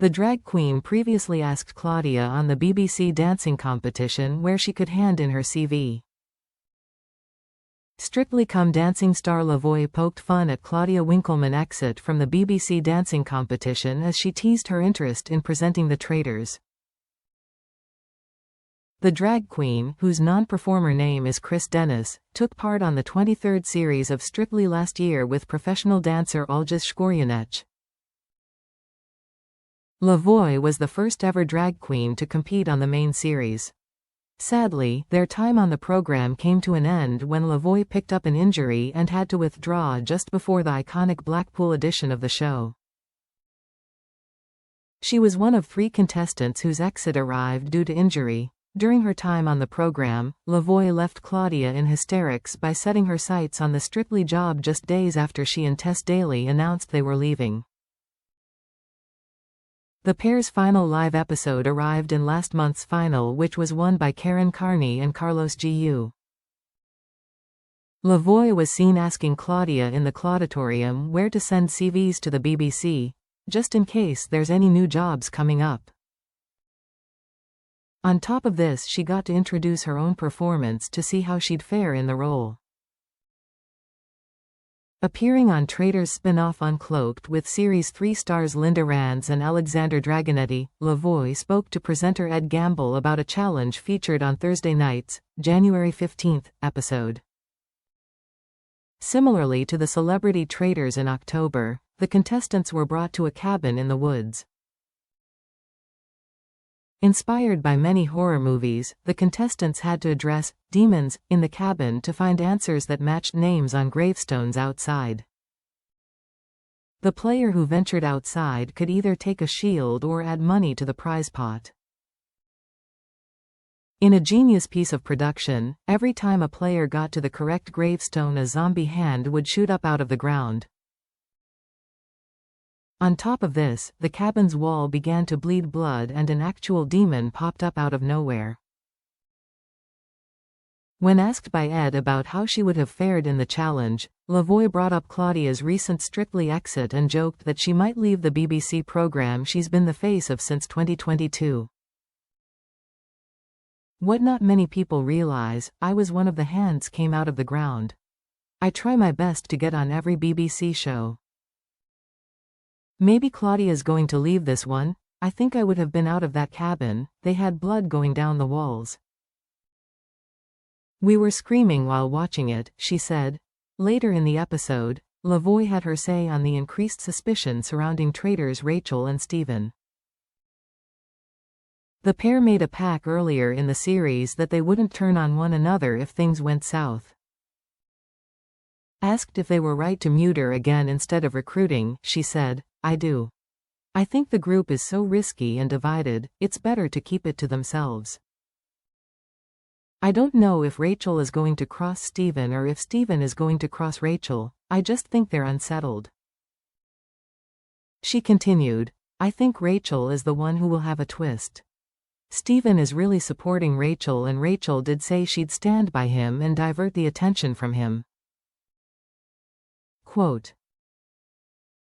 The drag queen previously asked Claudia on the BBC dancing competition where she could hand in her CV. Strictly Come Dancing star Voix poked fun at Claudia Winkleman's exit from the BBC dancing competition as she teased her interest in presenting the Traitors. The drag queen, whose non-performer name is Chris Dennis, took part on the 23rd series of Strictly last year with professional dancer Olga Shkoryanech. Voix was the first ever drag queen to compete on the main series. Sadly, their time on the program came to an end when Voix picked up an injury and had to withdraw just before the iconic Blackpool edition of the show. She was one of 3 contestants whose exit arrived due to injury. During her time on the program, Voix left Claudia in hysterics by setting her sights on the Strictly job just days after she and Tess Daly announced they were leaving. The pair's final live episode arrived in last month's final, which was won by Karen Carney and Carlos Gu. Voix was seen asking Claudia in the Clauditorium where to send CVs to the BBC, just in case there's any new jobs coming up. On top of this, she got to introduce her own performance to see how she'd fare in the role. Appearing on Traitor's spin-off Uncloaked with Series 3 stars Linda Rands and Alexander Dragonetti, Voix spoke to presenter Ed Gamble about a challenge featured on Thursday night's, January 15th, episode. Similarly to the celebrity Traitors in October, the contestants were brought to a cabin in the woods. Inspired by many horror movies, the contestants had to address demons in the cabin to find answers that matched names on gravestones outside. The player who ventured outside could either take a shield or add money to the prize pot. In a genius piece of production, every time a player got to the correct gravestone, a zombie hand would shoot up out of the ground. On top of this, the cabin's wall began to bleed blood and an actual demon popped up out of nowhere. When asked by Ed about how she would have fared in the challenge, Voix brought up Claudia's recent Strictly exit and joked that she might leave the BBC program she's been the face of since 2022. What not many people realize, I was one of the hands came out of the ground. I try my best to get on every BBC show. Maybe Claudia's going to leave this one. I think I would have been out of that cabin. They had blood going down the walls. We were screaming while watching it, she said. Later in the episode, Voix had her say on the increased suspicion surrounding Traitors Rachel and Stephen. The pair made a pact earlier in the series that they wouldn't turn on one another if things went south. Asked if they were right to mute her again instead of recruiting, she said, "I do. I think the group is so risky and divided, it's better to keep it to themselves. I don't know if Rachel is going to cross Stephen or if Stephen is going to cross Rachel, I just think they're unsettled." She continued, "I think Rachel is the one who will have a twist. Stephen is really supporting Rachel and Rachel did say she'd stand by him and divert the attention from him." Quote,